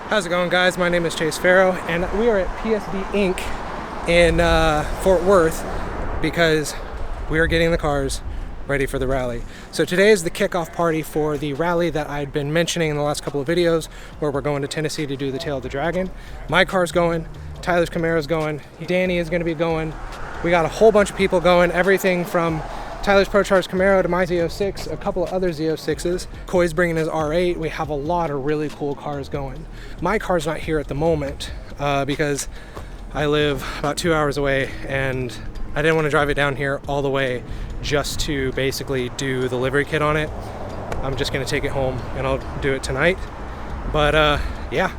How's it going, guys? My name is Chase Farrow, and we are at PSD Inc. in Fort Worth because we are getting the cars ready for the rally. So today is the kickoff party for the rally that I'd been mentioning in the last couple of videos, where we're going to Tennessee to do the Tail of the Dragon. My car's going, Tyler's Camaro's going, Danny is going to be going. We got a whole bunch of people going, everything from Tyler's Pro Charged Camaro to my Z06, a couple of other Z06s. Coy's bringing his R8. We have a lot of really cool cars going. My car's not here at the moment because I live about 2 hours away, and I didn't want to drive it down here all the way just to basically do the livery kit on it. I'm just going to take it home and I'll do it tonight. But yeah,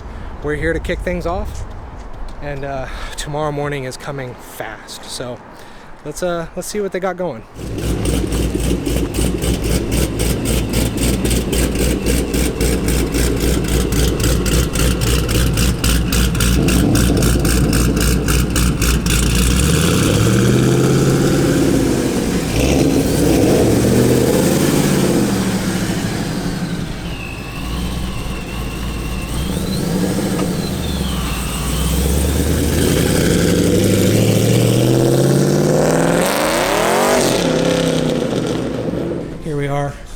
we're here to kick things off, and tomorrow morning is coming fast. So let's see what they got going.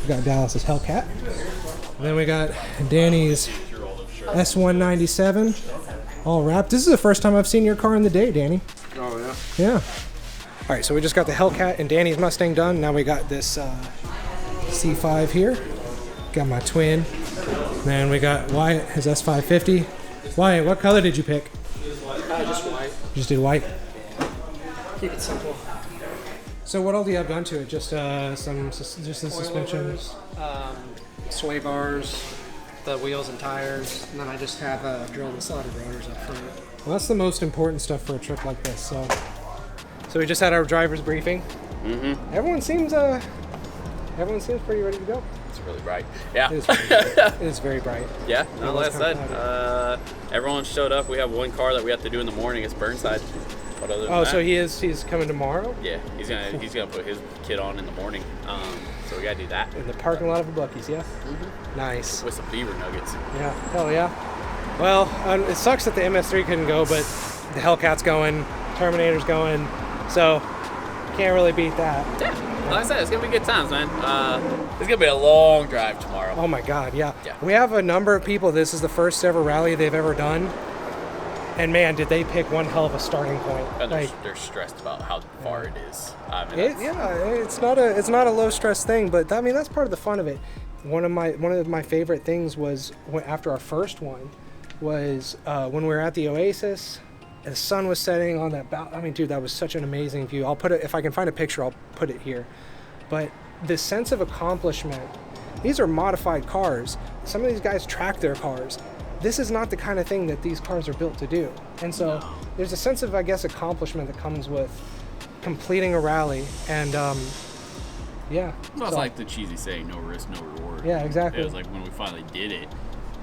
We got Dallas's Hellcat. And then we got Danny's S197 all wrapped. This is the first time I've seen your car in the day, Danny. Oh, yeah? Yeah. All right, so we just got the Hellcat and Danny's Mustang done. Now we got this C5 here. Got my twin. Then we got Wyatt, his S550. Wyatt, what color did you pick? Just white. Just did white? Keep it simple. So what all do you have done to it? Just the suspension? Sway bars, the wheels and tires, and then I just have drilled and slotted rotors up front. Well, that's the most important stuff for a trip like this. So we just had our driver's briefing. Mm-hmm. Everyone seems pretty ready to go. It's really bright. Yeah. It is very bright. Yeah. No, like I said, everyone showed up. We have one car that we have to do in the morning. It's Burnside. But other than that, so he's coming tomorrow? Yeah, he's gonna put his kit on in the morning. So we gotta do that In the parking lot of a Buc-ee's, yeah? Mm-hmm. Nice. With some beaver nuggets. Yeah, hell yeah. Well, it sucks that the MS3 couldn't go, but the Hellcat's going, Terminator's going, so can't really beat that. Yeah, like I said, it's gonna be good times, man. It's gonna be a long drive tomorrow. Oh my God, yeah. Yeah. We have a number of people. This is the first ever rally they've ever done. And man, did they pick one hell of a starting point. And they're stressed about how far it is. I mean, it's not a low stress thing, but I mean that's part of the fun of it. One of my favorite things was after our first one was when we were at the Oasis. The sun was setting on that. I mean, dude, that was such an amazing view. I'll put it, if I can find a picture, I'll put it here. But the sense of accomplishment. These are modified cars. Some of these guys track their cars. This is not the kind of thing that these cars are built to do. And so there's a sense of, I guess, accomplishment that comes with completing a rally. And yeah. It's also like the cheesy saying, no risk, no reward. Yeah, exactly. It was like when we finally did it,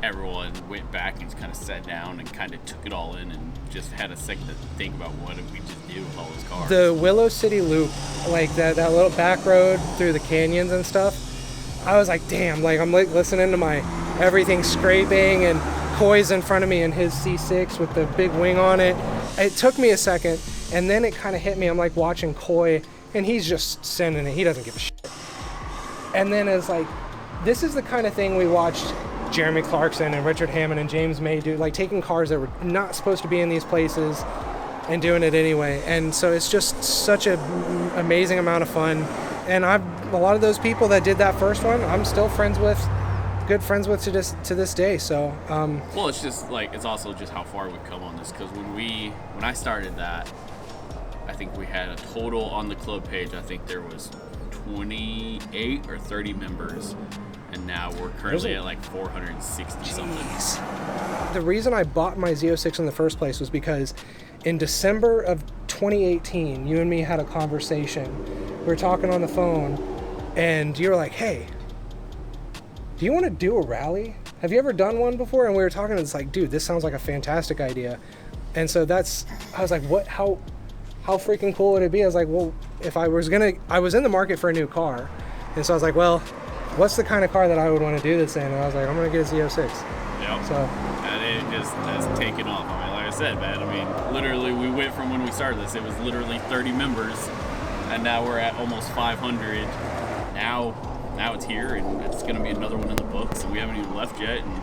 everyone went back and just kind of sat down and kind of took it all in and just had a second to think about what did we just do with all those cars. The Willow City Loop, like that little back road through the canyons and stuff, I was like, damn, like I'm like listening to my everything scraping, and Coy's in front of me in his C6 with the big wing on it. It took me a second, and then it kind of hit me. I'm like watching Coy, and he's just sending it. He doesn't give a shit. And then it's like, this is the kind of thing we watched Jeremy Clarkson and Richard Hammond and James May do, like taking cars that were not supposed to be in these places and doing it anyway. And so it's just such an amazing amount of fun. And a lot of those people that did that first one, I'm still good friends with to this day. So well, it's just like, it's also just how far we've come on this, because when I started that, I think we had a total on the club page, I think there was 28 or 30 members, and now we're currently at like 460 something. The reason I bought my Z06 in the first place was because in December of 2018, you and me had a conversation. We were talking on the phone, and you were like, hey, do you want to do a rally? Have you ever done one before? And we were talking, and it's like, dude, this sounds like a fantastic idea. And so I was like, what, how freaking cool would it be? I was like, well, if I was in the market for a new car. And so I was like, well, what's the kind of car that I would want to do this in? And I was like, I'm going to get a Z06. Yep. So. And just has taken off. I mean, like I said, man, I mean, literally we went from when we started this, it was literally 30 members, and now we're at almost 500. Now it's here, and it's going to be another one in the books, and we haven't even left yet, and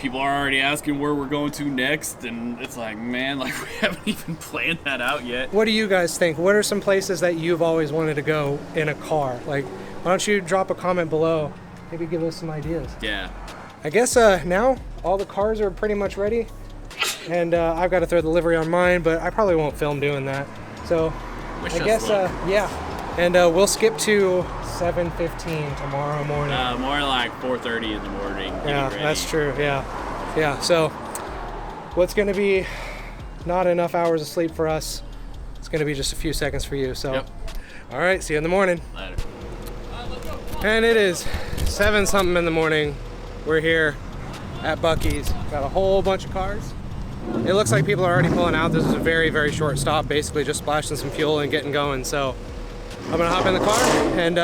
people are already asking where we're going to next, and it's like, man, like we haven't even planned that out yet. What do you guys think? What are some places that you've always wanted to go in a car? Like, why don't you drop a comment below? Maybe give us some ideas. Yeah. I guess now all the cars are pretty much ready, and I've got to throw the livery on mine, but I probably won't film doing that. So I guess, yeah. And we'll skip to 7:15 tomorrow morning. More like 4:30 in the morning. Yeah, ready. that's true. Yeah. So what's going to be not enough hours of sleep for us, it's going to be just a few seconds for you. So, Yep. All right, see you in the morning. Later. And it is 7-something in the morning. We're here at Buc-ee's. Got a whole bunch of cars. It looks like people are already pulling out. This is a very, very short stop, basically just splashing some fuel and getting going. So I'm gonna hop in the car and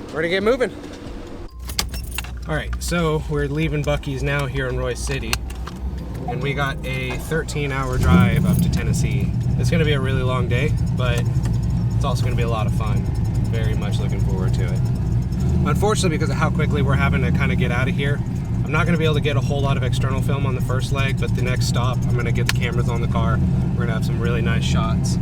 we're gonna get moving. All right, so we're leaving Buc-ee's now here in Royce City, and we got a 13-hour drive up to Tennessee. It's gonna be a really long day, but it's also gonna be a lot of fun. Very much looking forward to it. Unfortunately, because of how quickly we're having to kind of get out of here, I'm not gonna be able to get a whole lot of external film on the first leg, but the next stop, I'm gonna get the cameras on the car. We're gonna have some really nice shots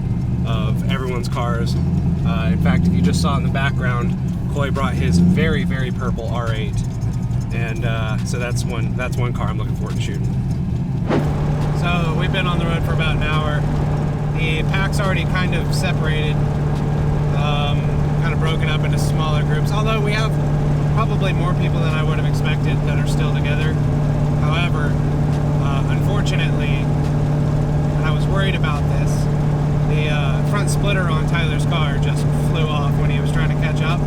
of everyone's cars. In fact, if you just saw in the background, Coy brought his very, very purple R8. And so that's one car I'm looking forward to shooting. So we've been on the road for about an hour. The pack's already kind of separated, kind of broken up into smaller groups, although we have probably more people than I would have expected that are still together. However, unfortunately, and I was worried about this, the front splitter on Tyler's car just flew off when he was trying to catch up.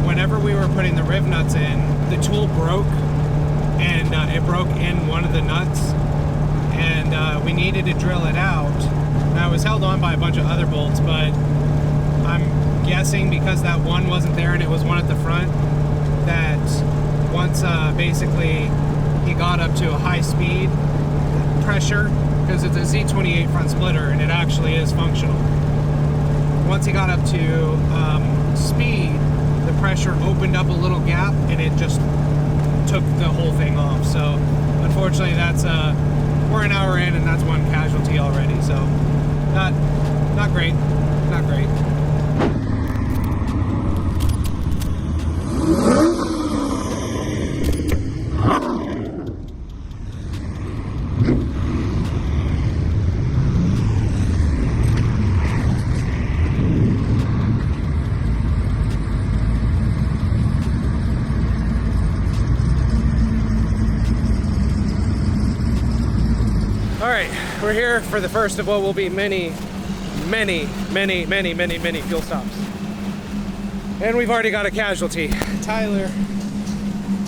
Whenever we were putting the riv nuts in, the tool broke, and it broke in one of the nuts, and we needed to drill it out. Now, it was held on by a bunch of other bolts, but I'm guessing because that one wasn't there and it was one at the front, that once basically he got up to a high speed pressure, because it's a Z28 front splitter and it actually is functional. Once he got up to speed, the pressure opened up a little gap and it just took the whole thing off. So unfortunately, that's we're an hour in and that's one casualty already. So not great, not great. All right, we're here for the first of what will be many fuel stops. And we've already got a casualty. Tyler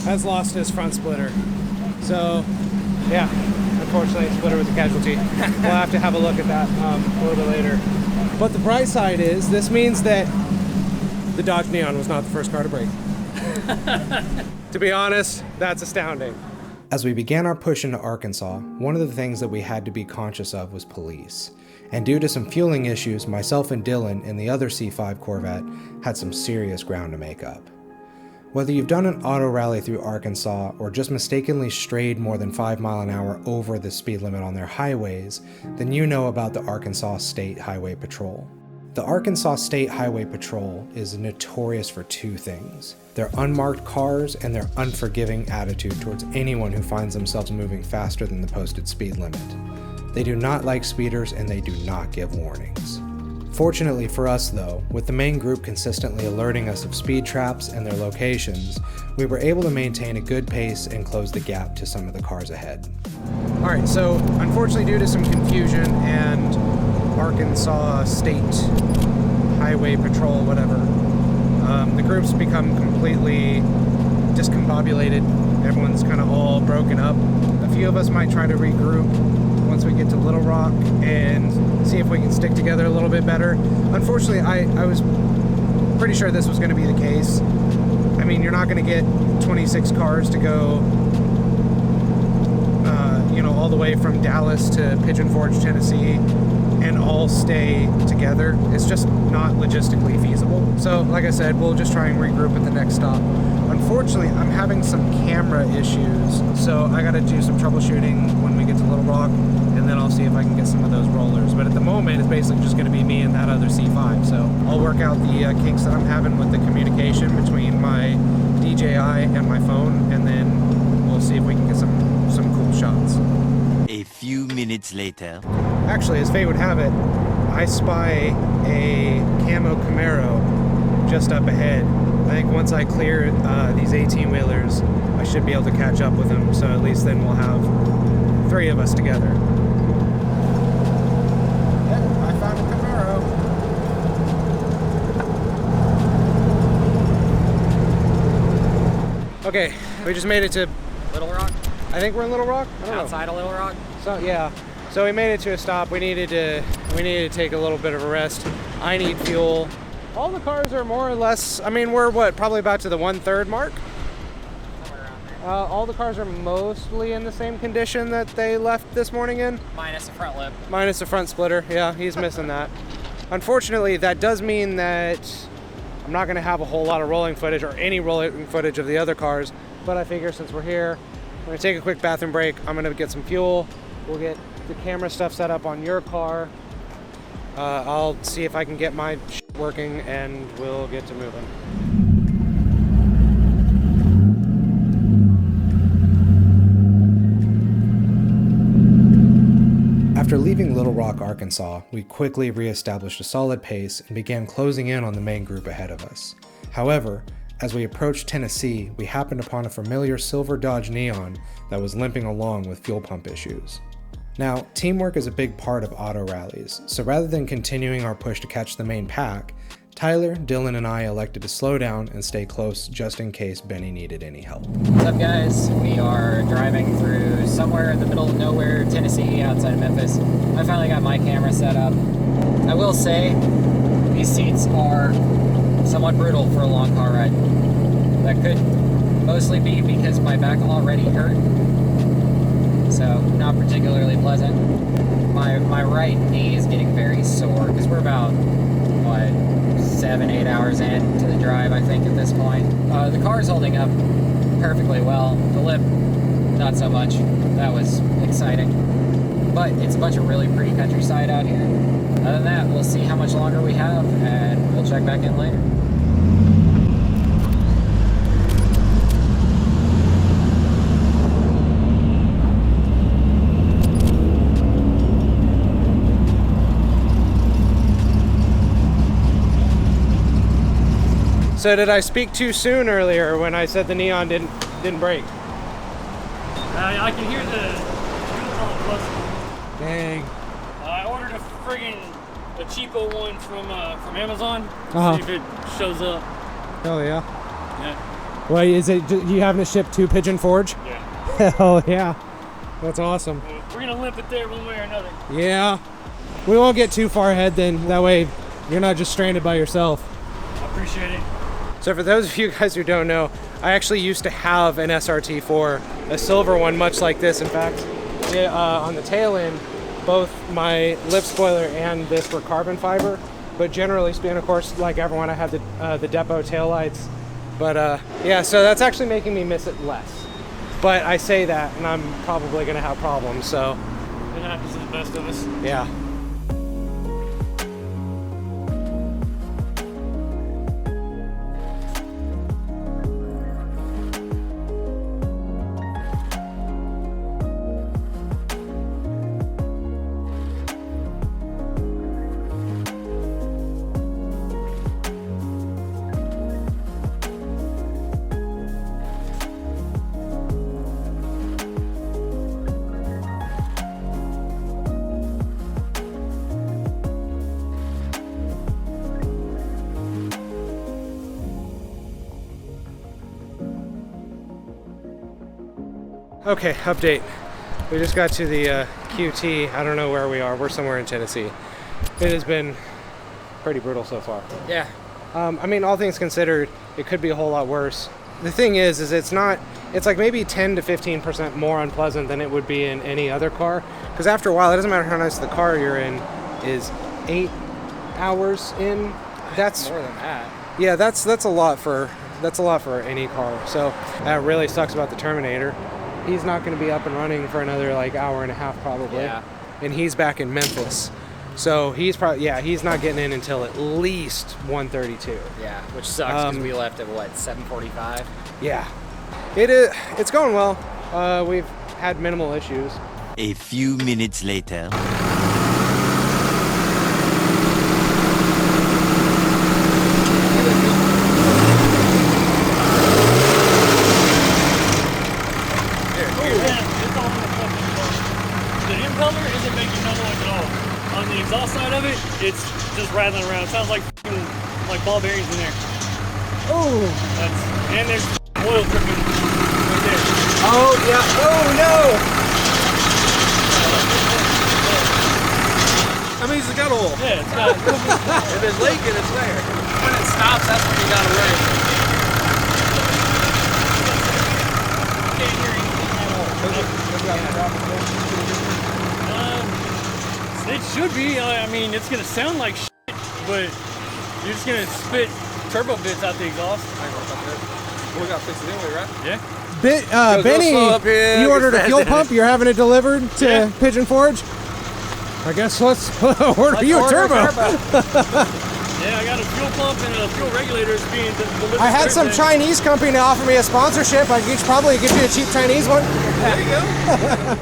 has lost his front splitter. So, yeah, unfortunately, splitter was a casualty. We'll have to have a look at that a little bit later. But the bright side is, this means that the Dodge Neon was not the first car to break. To be honest, that's astounding. As we began our push into Arkansas, one of the things that we had to be conscious of was police. And due to some fueling issues, myself and Dylan in the other C5 Corvette had some serious ground to make up. Whether you've done an auto rally through Arkansas or just mistakenly strayed more than 5 miles an hour over the speed limit on their highways, then you know about the Arkansas State Highway Patrol. The Arkansas State Highway Patrol is notorious for two things: their unmarked cars and their unforgiving attitude towards anyone who finds themselves moving faster than the posted speed limit. They do not like speeders and they do not give warnings. Fortunately for us though, with the main group consistently alerting us of speed traps and their locations, we were able to maintain a good pace and close the gap to some of the cars ahead. Alright, so unfortunately due to some confusion and Arkansas State Highway Patrol, whatever, the group's become completely discombobulated. Everyone's kind of all broken up. A few of us might try to regroup once we get to Little Rock and see if we can stick together a little bit better. Unfortunately, I was pretty sure this was going to be the case. I mean, you're not going to get 26 cars to go you know, all the way from Dallas to Pigeon Forge, Tennessee, and all stay together. It's just not logistically feasible. So, like I said, we'll just try and regroup at the next stop. Unfortunately, I'm having some camera issues, so I gotta do some troubleshooting when we get to Little Rock, and then I'll see if I can get some of those rollers. But at the moment, it's basically just gonna be me and that other C5. So I'll work out the kinks that I'm having with the communication between my DJI and my phone, and then we'll see if we can get some cool shots. A few minutes later. Actually, as fate would have it, I spy a camo Camaro just up ahead. I think once I clear these 18-wheelers, I should be able to catch up with them, so at least then we'll have 3 of us together. Yep, I found a Camaro. Okay, we just made it to... Little Rock? I think we're in Little Rock? I don't know. Outside of Little Rock? So yeah, so we made it to a stop. We needed to take a little bit of a rest. I need fuel. All the cars are more or less, I mean, we're what, probably about to the 1/3 mark? Somewhere around there. All the cars are mostly in the same condition that they left this morning in. Minus the front lip. Minus the front splitter, yeah, he's missing that. Unfortunately, that does mean that I'm not gonna have a whole lot of rolling footage or any rolling footage of the other cars, but I figure since we're here, I'm gonna take a quick bathroom break. I'm gonna get some fuel. We'll get the camera stuff set up on your car. I'll see if I can get my working, and we'll get to moving. After leaving Little Rock, Arkansas, we quickly re-established a solid pace and began closing in on the main group ahead of us. However, as we approached Tennessee, we happened upon a familiar silver Dodge Neon that was limping along with fuel pump issues. Now, teamwork is a big part of auto rallies, so rather than continuing our push to catch the main pack, Tyler, Dylan, and I elected to slow down and stay close just in case Benny needed any help. What's up, guys? We are driving through somewhere in the middle of nowhere, Tennessee, outside of Memphis. I finally got my camera set up. I will say, these seats are somewhat brutal for a long car ride. That could mostly be because my back already hurt, so not particularly pleasant. My right knee is getting very sore because we're about, what, 7-8 hours into the drive, I think, at this point. The car's holding up perfectly well. The lip, not so much. That was exciting. But it's a bunch of really pretty countryside out here. Other than that, we'll see how much longer we have, and we'll check back in later. So did I speak too soon earlier when I said the Neon didn't break? I can hear the fuel pump plus. Dang. I ordered a cheapo one from Amazon. Uh-huh. See if it shows up. Oh yeah. Yeah. Well, is it you having to ship to Pigeon Forge? Yeah. Hell yeah. That's awesome. We're gonna limp it there one way or another. Yeah. We won't get too far ahead then. That way you're not just stranded by yourself. I appreciate it. So for those of you guys who don't know, I actually used to have an SRT4, a silver one much like this. In fact, on the tail end, both my lip spoiler and this were carbon fiber. But generally speaking, of course, like everyone, I have the depot taillights. But yeah, so that's actually making me miss it less. But I say that, and I'm probably gonna have problems, so. It happens to the best of us. Yeah. Okay, update. We just got to the QT. I don't know where we are. We're somewhere in Tennessee. It has been pretty brutal so far. Yeah. I mean, all things considered, it could be a whole lot worse. the thing is it's not. It's like maybe 10 to 15% more unpleasant than it would be in any other car. Because after a while, it doesn't matter how nice the car you're in is. 8 hours in. That's more than that. Yeah, that's a lot for any car. So that really sucks about the Terminator. He's not going to be up and running for another like hour and a half probably. Yeah. And he's back in Memphis. So he's not getting in until at least 1:32. Yeah, which sucks because we left at what, 7:45? Yeah. It's going well. We've had minimal issues. A few minutes later. Exhaust side of it, it's just rattling around. It sounds like ball bearings in there. Oh. And there's oil dripping right there. Oh yeah. Oh no. That means it's got oil. Yeah, it's got. If it's leaking, it's there. When it stops, that's when you gotta wait. Can't hear anything at all. It should be. I mean, it's gonna sound like shit, but you're just gonna spit turbo bits out the exhaust. We got to fix it anyway, right? Yeah. Benny, up here, you ordered a get fuel fast. pump. You're having it delivered to Yeah. Pigeon Forge. I guess let's order you a turbo. Yeah, I got a fuel pump and a fuel regulator is being delivered. I had some Thursday. Chinese company to offer me a sponsorship. I could probably get you a cheap Chinese one. There you go.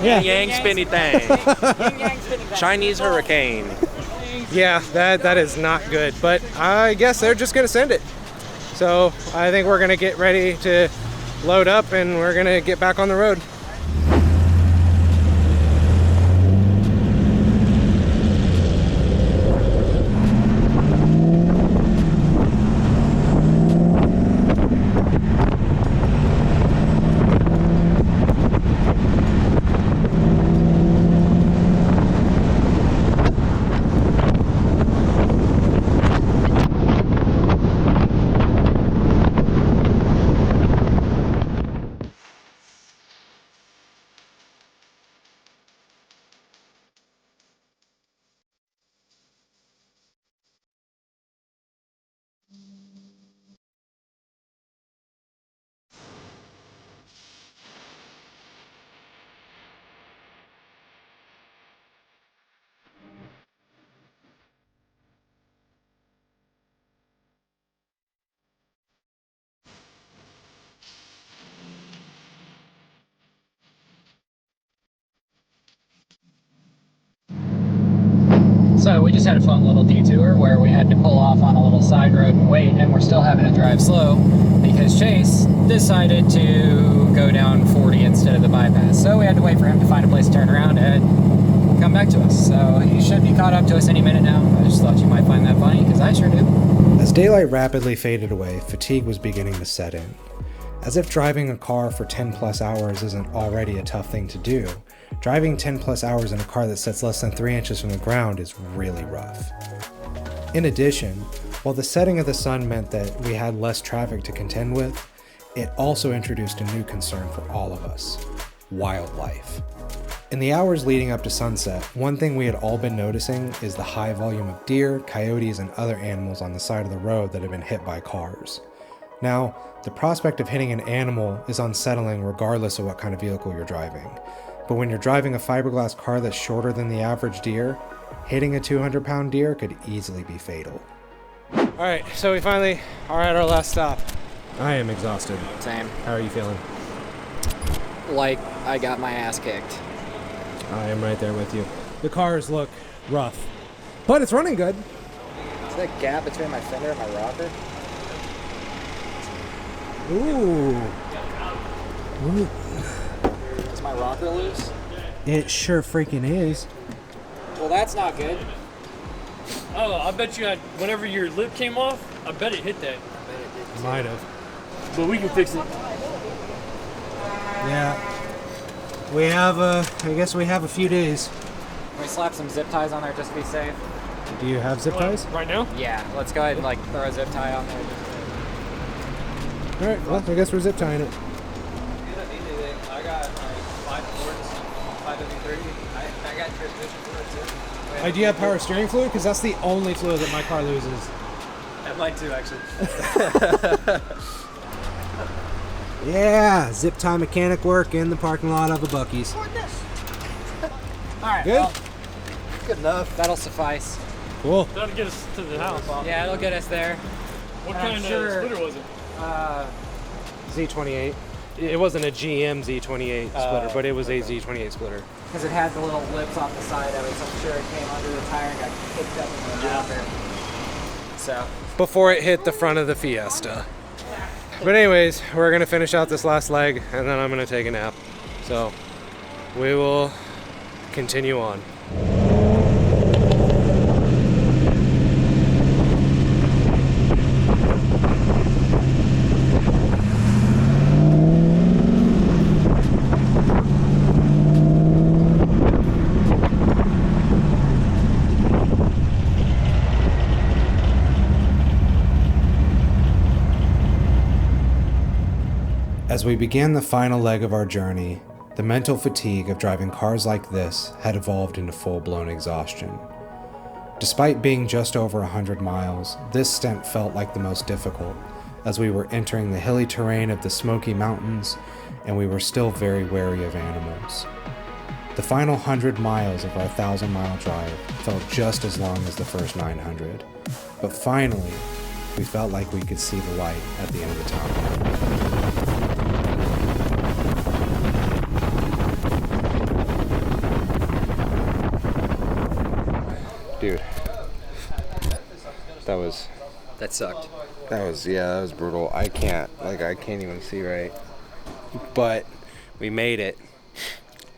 Yeah. Yang spinny thing. Chinese hurricane. Yeah, that is not good. But I guess they're just gonna send it. So I think we're gonna get ready to load up and we're gonna get back on the road. So we just had a fun little detour where we had to pull off on a little side road and wait, and we're still having to drive slow because Chase decided to go down 40 instead of the bypass. So we had to wait for him to find a place to turn around and come back to us. So he should be caught up to us any minute now. I just thought you might find that funny because I sure do. As daylight rapidly faded away, fatigue was beginning to set in. As if driving a car for 10 plus hours isn't already a tough thing to do, driving 10 plus hours in a car that sits less than 3 inches from the ground is really rough. In addition, while the setting of the sun meant that we had less traffic to contend with, it also introduced a new concern for all of us: wildlife. In the hours leading up to sunset, one thing we had all been noticing is the high volume of deer, coyotes, and other animals on the side of the road that had been hit by cars. Now, the prospect of hitting an animal is unsettling regardless of what kind of vehicle you're driving. But when you're driving a fiberglass car that's shorter than the average deer, hitting a 200-pound deer could easily be fatal. All right, so we finally are at our last stop. I am exhausted. Same. How are you feeling? Like I got my ass kicked. I am right there with you. The cars look rough, but it's running good. Is that gap between my fender and my rocker? Ooh. Is my rocker loose? It sure freaking is. Well, that's not good. Oh, I bet you whenever your lip came off, I bet it hit that. Might have. But we can fix it. Yeah. We have, I guess we have a few days. Can we slap some zip ties on there just to be safe? Do you have zip ties? Right now? Yeah, let's go ahead and like throw a zip tie on there. All right, well, I guess we're zip tying it. I got like 5 ports, 5W30. I got transmission fluid too. Do you have power steering fluid? Because that's the only fluid that my car loses. I'd like to actually. Yeah, zip tie mechanic work in the parking lot of a Buc-ee's. All right. Good? Well, good enough. That'll suffice. Cool. That'll get us to the house. Yeah, it'll get us there. What And kind I'm of sure- splitter was it? Z28. It wasn't a GM Z28 splitter, but it was a Z28 splitter. Because it had the little lips off the side of it, so I'm sure it came under the tire and got kicked up into the bumper. So. Before it hit the front of the Fiesta. But anyways, we're gonna finish out this last leg and then I'm gonna take a nap. So we will continue on. As we began the final leg of our journey, the mental fatigue of driving cars like this had evolved into full-blown exhaustion. Despite being just over 100 miles, this stint felt like the most difficult, as we were entering the hilly terrain of the Smoky Mountains, and we were still very wary of animals. The final 100 miles of our 1,000-mile drive felt just as long as the first 900, but finally, we felt like we could see the light at the end of the tunnel. Dude, That sucked. That was brutal. I can't even see right. But we made it,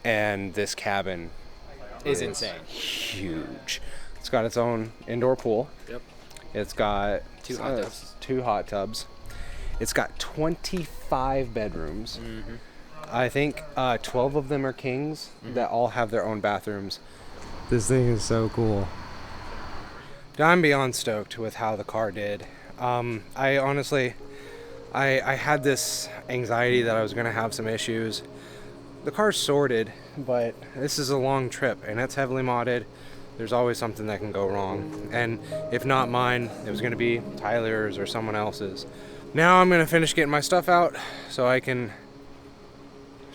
and this cabin Is insane. huge. It's got its own indoor pool. Yep. It's got 2 hot tubs. 2 hot tubs. It's got 25 bedrooms. I think 12 of them are kings that all have their own bathrooms. This thing is so cool. I'm beyond stoked with how the car did. I honestly, I had this anxiety that I was gonna have some issues. The car's sorted, but this is a long trip and it's heavily modded. There's always something that can go wrong. And if not mine, it was gonna be Tyler's or someone else's. Now I'm gonna finish getting my stuff out so I can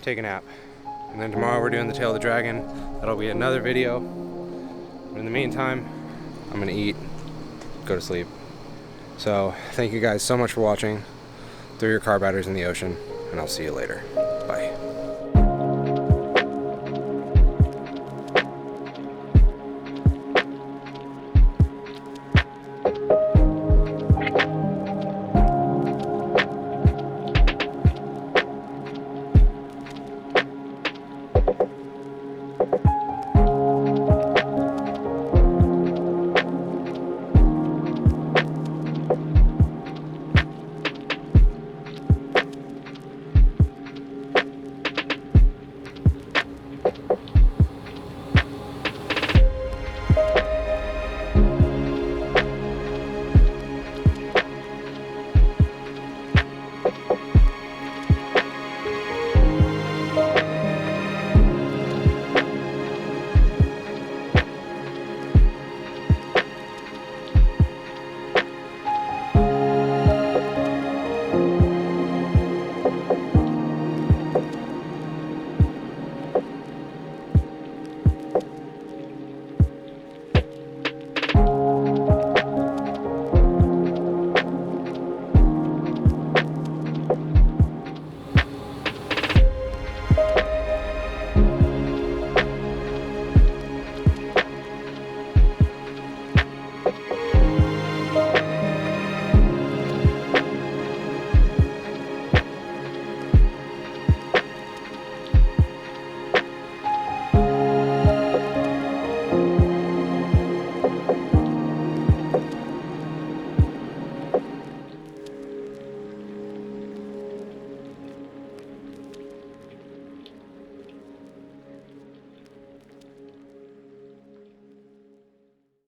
take a nap. And then tomorrow we're doing the Tail of the Dragon. That'll be another video. But in the meantime, I'm gonna eat, go to sleep. So thank you guys so much for watching. Throw your car batteries in the ocean, and I'll see you later. Bye.